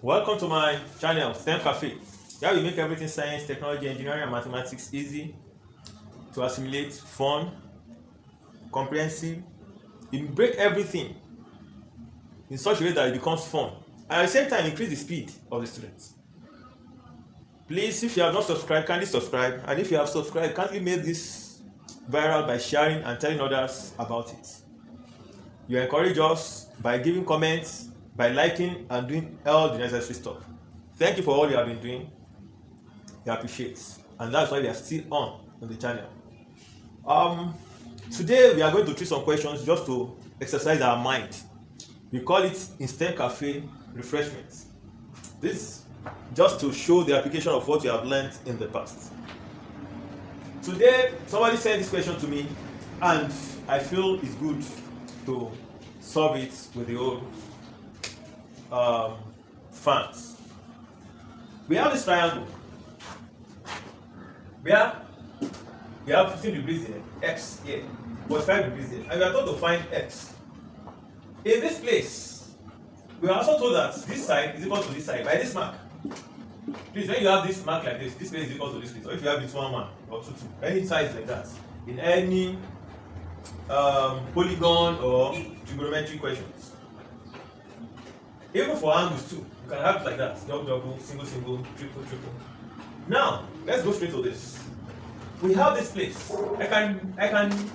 Welcome to my channel, STEM Cafe. Here we make everything science, technology, engineering, and mathematics easy to assimilate, fun, comprehensive. We break everything in such a way that it becomes fun. And at the same time, increase the speed of the students. Please, if you have not subscribed, kindly subscribe. And if you have subscribed, kindly make this viral by sharing and telling others about it. You encourage us by giving comments, by liking and doing all the necessary stuff. Thank you for all you have been doing. We appreciate, and that's why we are still on the channel. Today we are going to treat some questions just to exercise our mind. We call it Instant Cafe Refreshment. This just to show the application of what you have learned in the past. Today somebody sent this question to me, and I feel it's good to solve it with the old fans. We have this triangle where we have 15 degrees here, x here, 45 degrees here, and we are told to find x. In this place, we are also told that this side is equal to this side by this mark. Please, when you have this mark like this place is equal to this place, or if you have it 1, 1 or 2, 2, any size like that, in any polygon or trigonometry questions. Even for angles too, you can have it like that: double, double, single, single, triple, triple. Now, let's go straight to this. We have this place. I can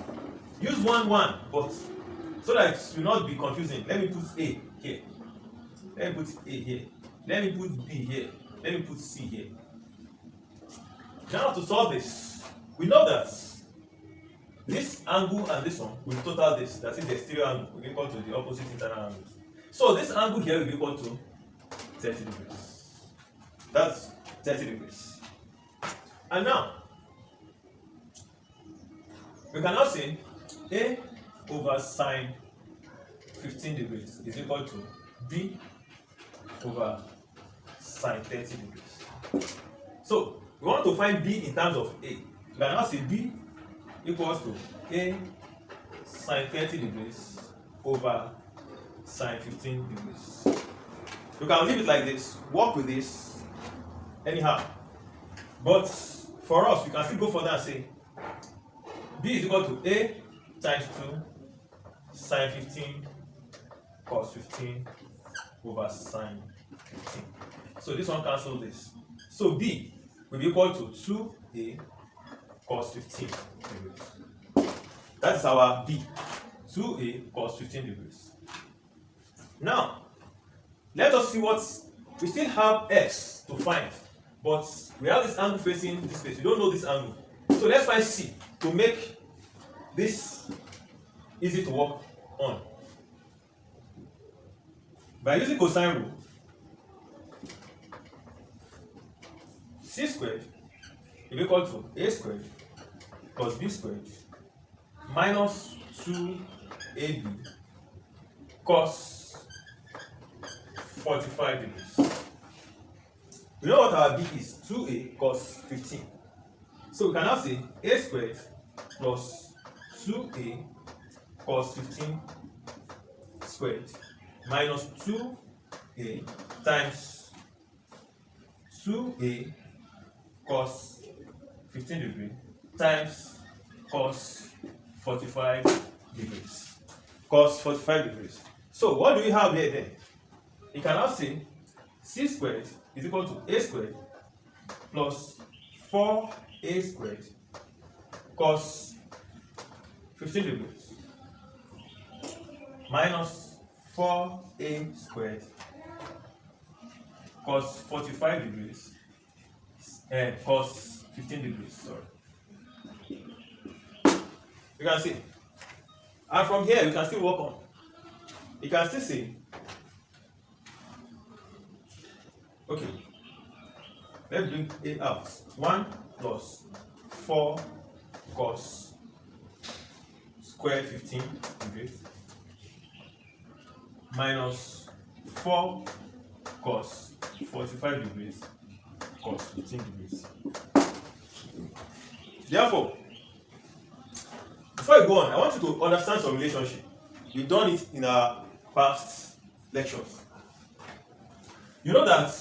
use 1, 1, but so that it will not be confusing, let me put A here. Let me put A here. Let me put B here. Let me put C here. Now to solve this, we know that this angle and this one will total this. That is the exterior angle will be equal to the opposite internal angles. So this angle here will be equal to 30 degrees. That's 30 degrees. And now, we can now say A over sine 15 degrees is equal to B over sine 30 degrees. So, we want to find B in terms of A. We can now say B equals to A sine 30 degrees over sine 15 degrees. You can leave it like this, work with this anyhow. But for us, we can still go further and say B is equal to A times 2 sine 15 cos 15 over sine 15. So this one cancels this. So B will be equal to 2A cos 15 degrees. That is our B. 2A cos 15 degrees. Now, let us see what we still have x to find, but we have this angle facing this place. We don't know this angle. So let's find C to make this easy to work on. By using cosine rule, C squared is equal to A squared plus B squared minus 2AB cos 45 degrees. We know what our B is, 2A cos 15. So we can now say A squared plus 2A cos 15 squared minus 2A times 2A cos 15 degrees times cos 45 degrees. Cos 45 degrees. So what do we have here then? You can now say C squared is equal to A squared plus 4A squared cos 15 degrees minus 4A squared cos 45 degrees and cos 15 degrees. Sorry. You can see. And from here, we can still work on. You can still see. Okay. Let's bring A out. 1 plus 4 cos square 15 degrees minus 4 cos 45 degrees cos 15 degrees. Therefore, before I go on, I want you to understand some relationship. We've done it in our past lectures. You know that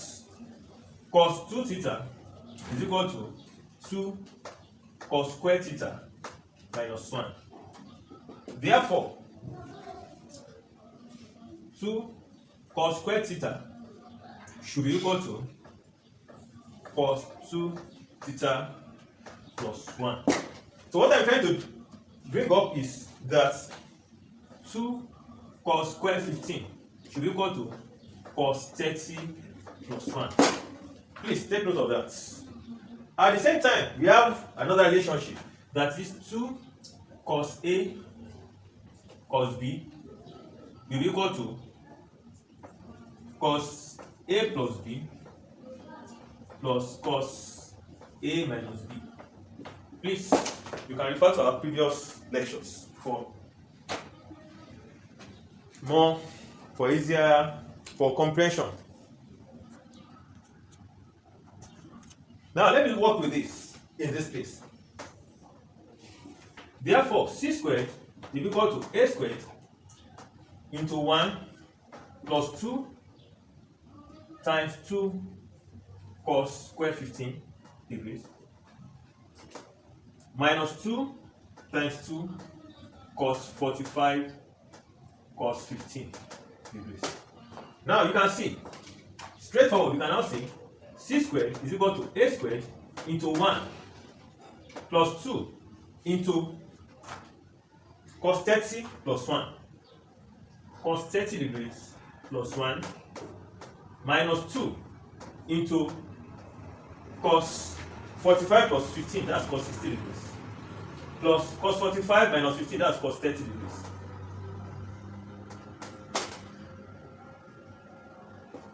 cos 2 theta is equal to 2 cos square theta minus 1. Therefore, 2 cos square theta should be equal to cos 2 theta plus 1. So what I'm trying to bring up is that 2 cos square 15 should be equal to cos 30 plus 1. Please take note of that. At the same time, we have another relationship that is 2 cos A cos B will be equal to cos A plus B plus cos A minus B. Please, you can refer to our previous lectures for easier comprehension. Now let me work with this in this place. Therefore, c squared is equal to a squared into 1 plus 2 times 2 cos square 15 degrees minus 2 times 2 cos 45 cos 15 degrees. Now you can see, straightforward, you can now see c squared is equal to a squared into 1 plus 2 into cos 30 plus 1 cos 30 degrees plus 1 minus 2 into cos 45 plus 15, that's cos 60 degrees, plus cos 45 minus 15, that's cos 30 degrees.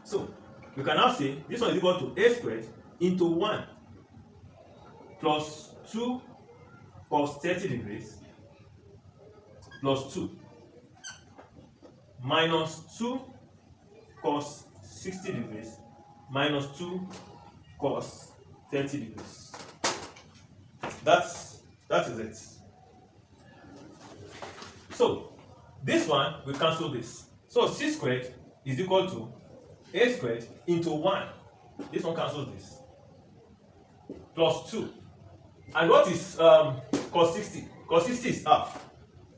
So you can now say this one is equal to a squared into 1 plus 2 cos 30 degrees plus 2 minus 2 cos 60 degrees minus 2 cos 30 degrees. That is it. So this one we cancel this. So c squared is equal to a squared into 1. This one cancels this. Plus 2. And what is cos 60? Cos 60 is half.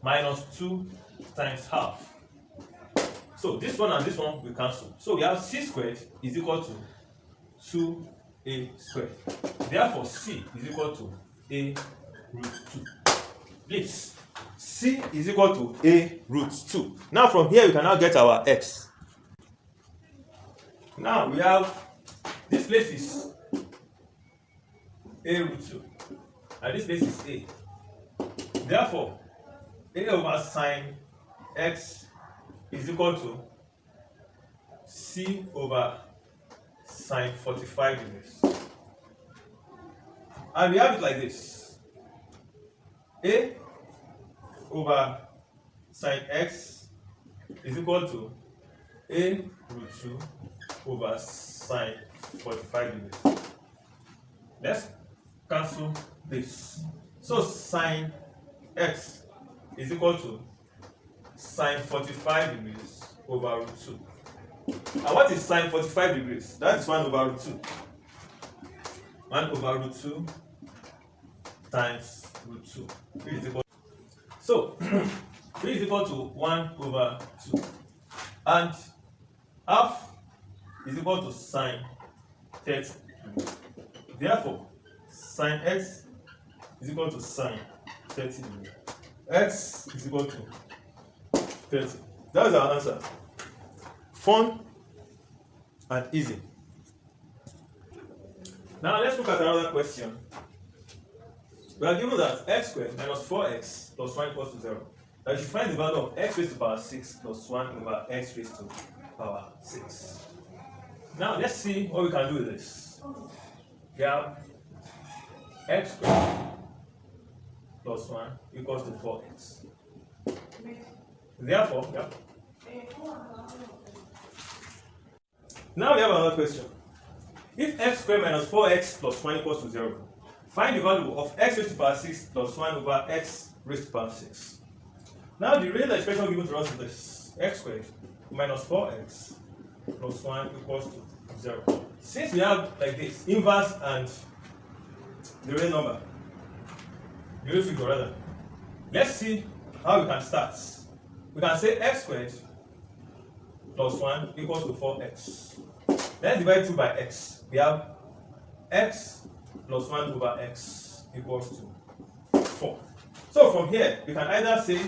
Minus 2 times half. So this one and this one will cancel. So we have c squared is equal to 2a squared. Therefore, c is equal to a root 2. Please, c is equal to a root 2. Now from here we can now get our x. Now we have this place is a root 2 and this place is a. Therefore, a over sine x is equal to c over sine 45 degrees. And we have it like this: a over sine x is equal to a root 2 over sine 45 degrees. Let's cancel this. So sine x is equal to sine 45 degrees over root 2. And what is sine 45 degrees? That is 1 over root 2. 1 over root 2 times root 2. So 3 is equal to 1 over 2. And half is equal to sine 30. Therefore, sine x is equal to sine 30 degrees. X is equal to 30. That is our answer. Fun and easy. Now let's look at another question. We are given that x squared minus 4x plus 1 equals to 0. Now you should find the value of x raised to the power 6 plus 1 over x raised to the power 6. Now let's see what we can do with this. We have x squared plus 1 equals to 4x. Therefore, now we have another question. If x squared minus 4x plus 1 equals to 0, find the value of x raised to the power 6 plus 1 over x raised to the power 6. Now the real expression given to us is this: x squared minus 4x plus 1 equals to 0. Since we have like this, inverse and the real number, the real figure rather, let's see how we can start. We can say x squared plus 1 equals to 4x. Let's divide 2 by x. We have x plus 1 over x equals to 4. So from here, we can either say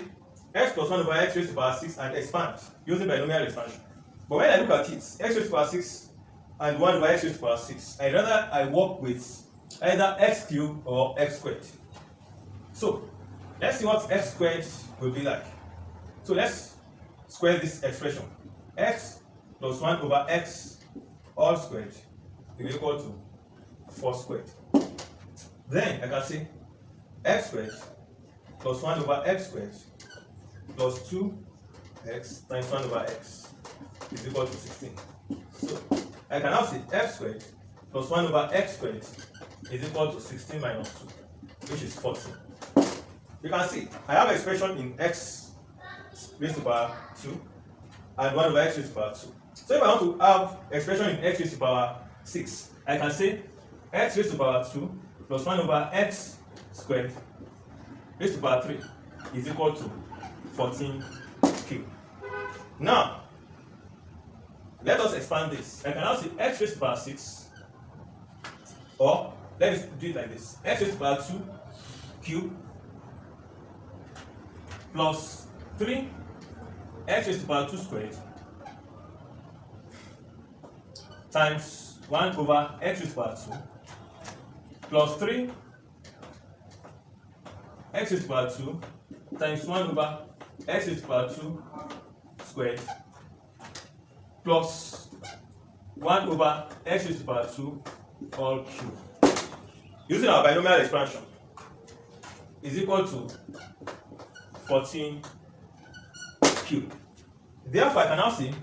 x plus 1 over x raised to the power 6 and expand using binomial expansion. But when I look at it, x raised to the power 6 and 1 over x raised to the power 6, I rather work with either x cubed or x squared. So let's see what x squared will be like. So let's square this expression. X plus 1 over x all squared is equal to 4 squared. Then I can say x squared plus 1 over x squared plus 2x times 1 over x is equal to 16. So I can now say x squared plus 1 over x squared is equal to 16 minus 2, which is 14. You can see I have expression in x raised to the power 2 and 1 over x raised to the power 2. So if I want to have expression in x raised to the power 6, I can say x raised to the power 2 plus 1 over x squared raised to the power 3 is equal to 14 cubed. Now, let us expand this. I can now say x raised to the power 6, or let us do it like this: x raised to the power 2 cubed plus 3 x raised to the power 2 squared times 1 over x raised to the power 2 plus 3 x raised to the power 2 times 1 over x raised to the power 2 squared plus 1 over x raised to the power 2 all cubed. Using our binomial expansion is equal to 14 cubed. Therefore, I can now see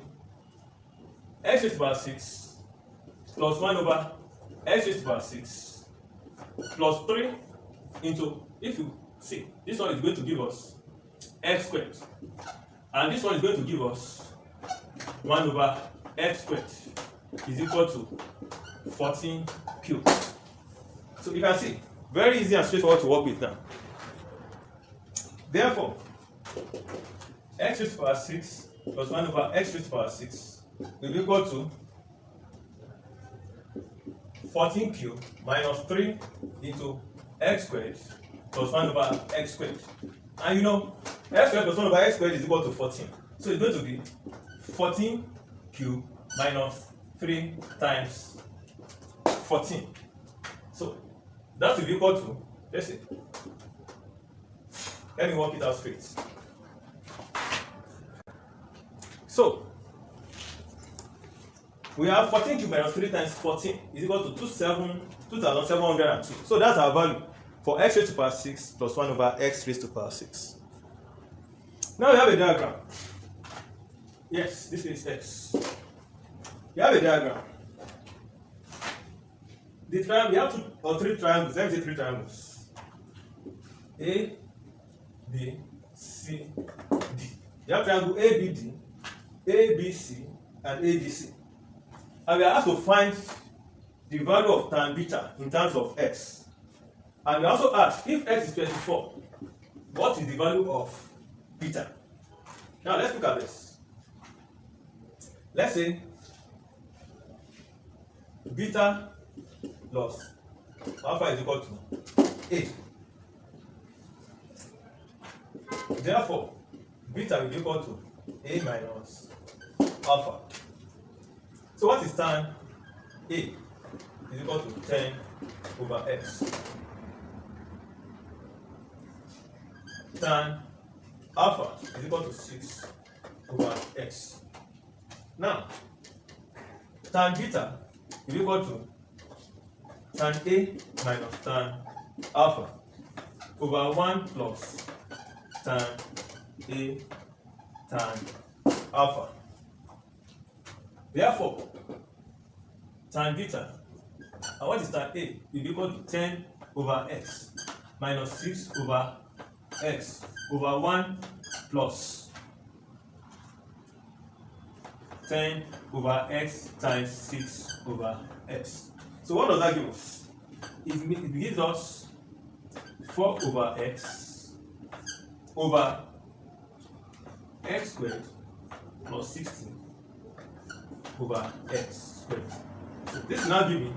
x raised to the power 6 plus 1 over x raised to the power 6 plus 3 into, if you see, this one is going to give us x squared, and this one is going to give us 1 over x squared is equal to 14 cubed. So you can see, very easy and straightforward to work with now. Therefore, x raised to the power 6 plus 1 over x raised to the power 6 will be equal to 14 cubed minus 3 into x squared plus 1 over x squared. And you know, x squared plus 1 over x squared is equal to 14. So it's going to be 14 cubed minus 3 times 14. So that will be equal to, let's see, let me work it out straight. So we have 14 cubed minus 3 times 14 is equal to 2,702. So that's our value for x raised to the power 6 plus 1 over x raised to the power 6. Now we have a diagram. Yes, this is x. We have a diagram. The triangle, we have 2 or 3 triangles. Let me say 3 triangles. A, B, C, D. You have triangle ABD, ABC, and ADC. And we are asked to find the value of tan beta in terms of x. And we also ask, if x is 24, what is the value of beta? Now let's look at this. Let's say beta plus alpha is equal to A. Therefore, beta will be equal to A minus alpha. So what is tan A? Is equal to 10 over x. Tan alpha is equal to 6 over x. Now, tan beta is equal to tan A minus tan alpha over 1 plus tan A tan alpha. Therefore, tan beta, and what is tan A, will be equal to 10 over x minus 6 over x over 1 plus 10 over x times 6 over x. So what does that give us? It gives us 4 over x over x squared plus 16 over x squared. So this is now giving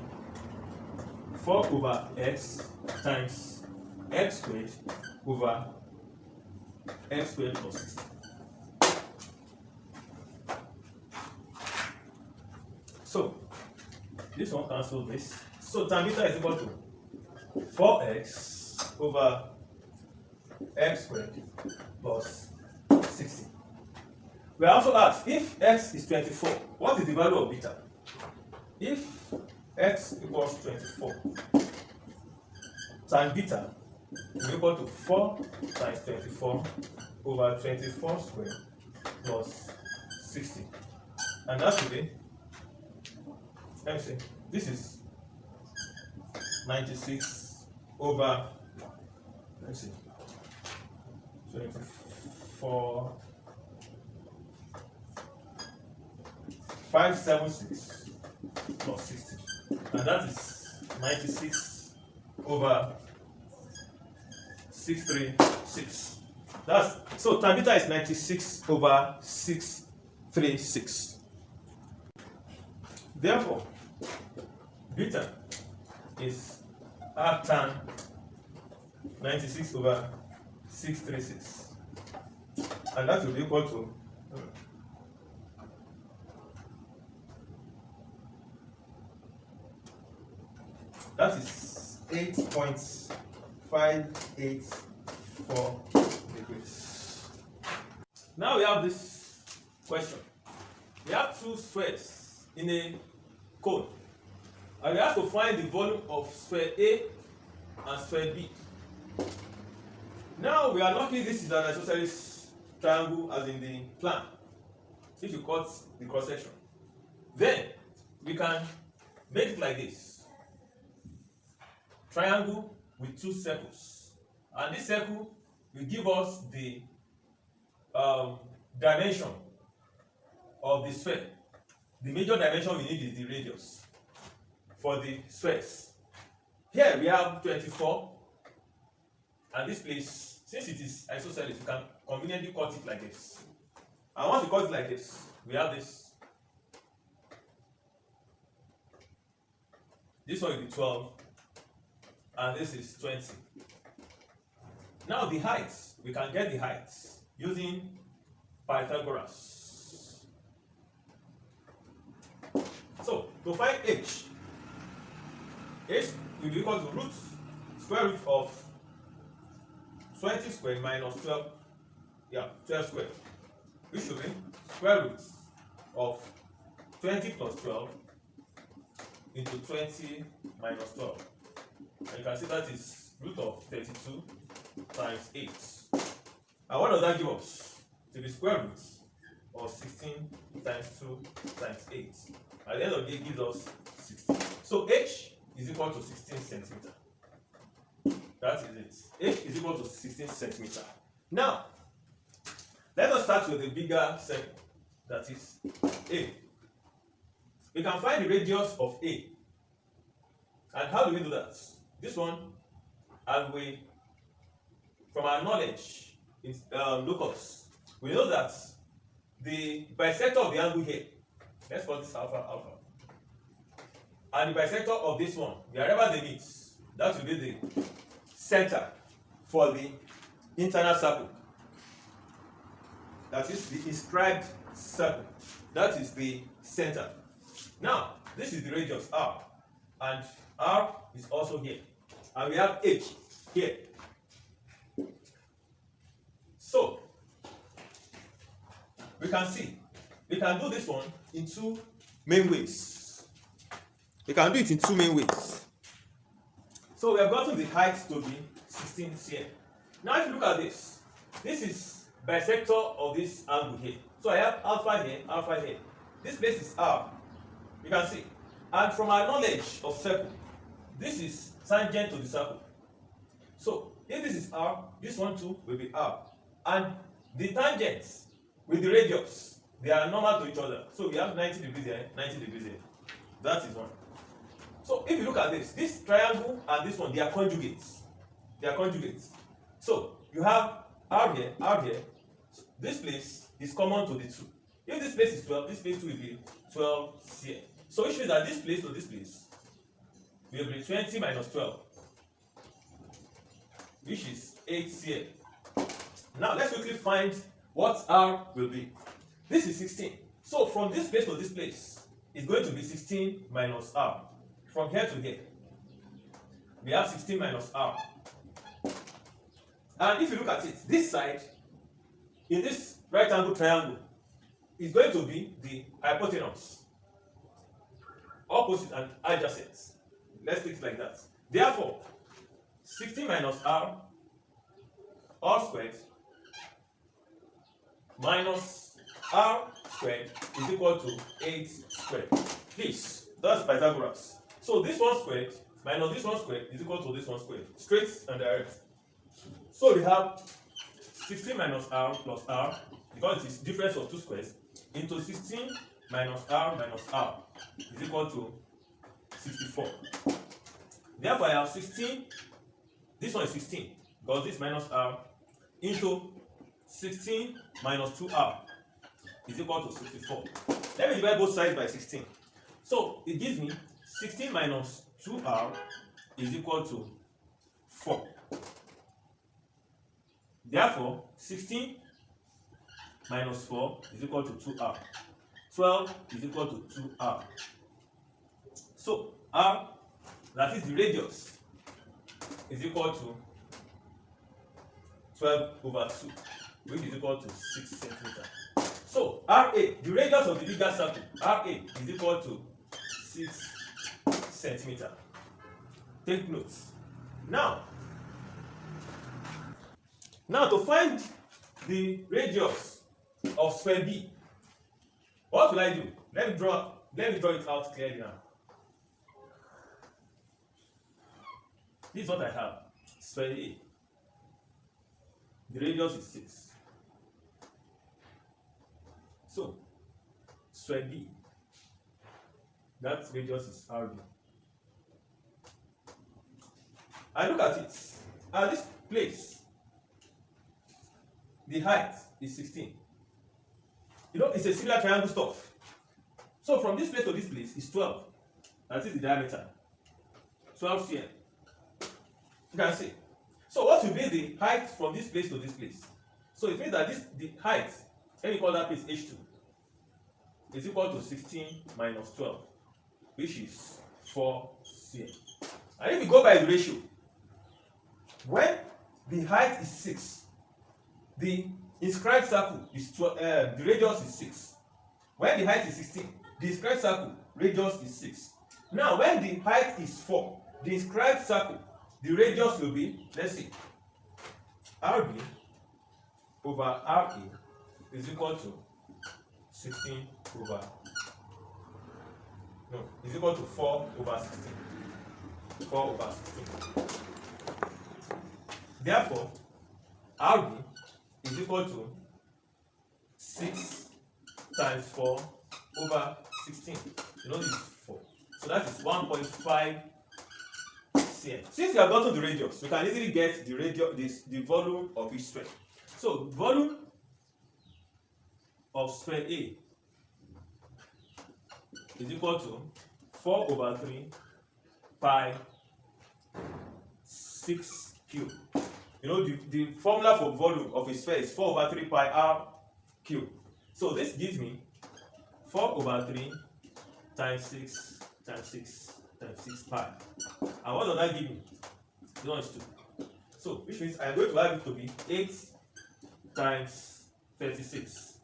4 over x times x squared over x squared plus 16. So this one cancels this. So tan beta is equal to 4x over x squared plus 16. We are also asked if x is 24, what is the value of beta? If x equals 24, tan beta is equal to 4 times 24 over 24 squared plus 60. And that should be, let me see, this is 96 over, let me see, 24, 576 plus 60. And that is 96 over 636. That's so tan beta is 96 over 636. Therefore, beta is arctan 96 over 636, and that will be equal to that is 8.584 degrees. Now we have this question. We have two spheres in a cone, and we have to find the volume of sphere A and sphere B. Now we are lucky this is an isosceles triangle as in the plan. If you cut the cross section, then we can make it like this: triangle with two circles, and this circle will give us the dimension of the sphere. The major dimension we need is the radius for the spheres. Here we have 24, and this place, since it is isosceles, we can conveniently cut it like this. And once we cut it like this, we have this. This one will be 12, and this is 20. Now the heights, we can get the heights using Pythagoras. So to find h will be equal to square root of 20 squared minus 12, 12 squared, which should be square root of 20 plus 12 into 20 minus 12. And you can see that is root of 32 times 8. And what does that give us? To the square root of 16 times 2 times 8. At the end of the day, it gives us 16. So h is equal to 16 centimeter. That is it. H is equal to 16 centimeter. Now, let us start with the bigger circle, that is A. We can find the radius of A. And how do we do that? This one, and we, from our knowledge in locus, we know that the bisector of the angle here, let's call this alpha, and the bisector of this one, wherever they meet, that will be the center for the internal circle. That is the inscribed circle. That is the center. Now, this is the radius R, and R is also here, and we have H here. So we can see we can do this one in two main ways. We can do it in two main ways. So we have gotten the height to be 16 cm. Now if you look at this, this is bisector of this angle here. So I have alpha here, alpha here. This place is R. You can see. And from our knowledge of circle, this is tangent to the circle. So if this is R, this one too will be R. And the tangents with the radius, they are normal to each other. So we have 90 degrees here, 90 degrees here. That is one. So if you look at this triangle and this one, they are conjugates. They are conjugates. So you have R here, R here. So this place is common to the two. If this place is 12, this place too will be 12 cm. So which means that this place to this place will be 20 minus 12, which is 8 cm. Now let's quickly find what R will be. This is 16. So from this place to this place is going to be 16 minus R. From here to here, we have 16 minus R. And if you look at it, this side, in this right angle triangle, is going to be the hypotenuse, opposite and adjacent. Let's take it like that. Therefore, 16 minus R, all squared, minus R squared is equal to 8 squared. This, that's Pythagoras. So this one squared minus this one squared is equal to this one squared. Straight and direct. So we have 16 minus R plus R, because it is difference of two squares, into 16 minus R is equal to 64. Therefore I have 16, this one is 16, because this minus R, into 16 minus 2R is equal to 64. Let me divide both sides by 16. So it gives me 16 minus 2R is equal to 4. Therefore, 16 minus 4 is equal to 2R. 12 is equal to 2R. So, R, that is the radius, is equal to 12 over 2, which is equal to 6 centimeters. So, RA, the radius of the bigger circle, RA is equal to 6 centimeters. Take notes. Now to find the radius of sphere B, what will I do? Let me draw it out clearly now. This is what I have. Sphere A. The radius is 6. So, sphere B, that radius is RB. I look at it. At this place, the height is 16. You know, it's a similar triangle stuff. So from this place to this place is 12. That is the diameter. 12 cm. You can see. So what will be the height from this place to this place? So it means that the height, let me call that place H2, is equal to 16 minus 12, which is 4 cm. And if you go by the ratio, when the height is 6, the inscribed circle is 12, the radius is 6. When the height is 16, the inscribed circle radius is 6. Now, when the height is 4, the inscribed circle, the radius will be, let's see, RB over RA is equal to 16 over, no, is equal to 4 over 16. 4 over 16. Therefore, RB is equal to 6 times 4 over 16. You know this is 4. So that is 1.5 cm. Since we have gotten the radius, we can easily get the radius, the volume of each sphere. So volume of sphere A is equal to 4 over 3 pi 6 cube. You know, the formula for volume of a sphere is 4 over 3 pi r cube. So this gives me 4 over 3 times 6 times 6 times 6 pi. And what does that give me? This one is 2. So which means I'm going to have it to be 8 times 36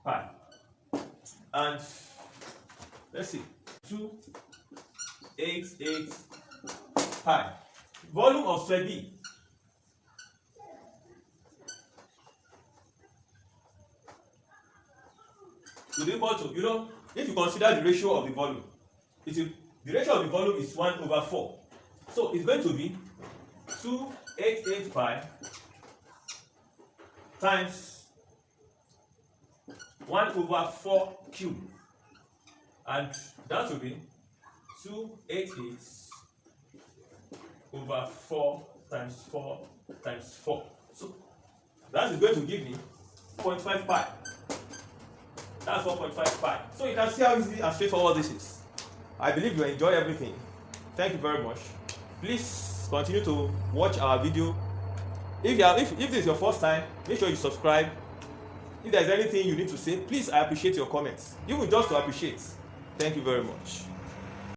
pi. And let's see, 2, 8, 8 pi. Volume of sphere B will be equal to, you know, if you consider the ratio of the volume, the ratio of the volume is 1 over 4. So it's going to be 288 pi times 1 over 4 cube. And that will be 288 over 4 times 4 times 4. So that is going to give me 0.5 pi. That's 4.5 pi. So you can see how easy and straightforward this is. I believe you enjoy everything. Thank you very much. Please continue to watch our video. If this is your first time, make sure you subscribe. If there's anything you need to say, please, I appreciate your comments. Even just to appreciate. Thank you very much.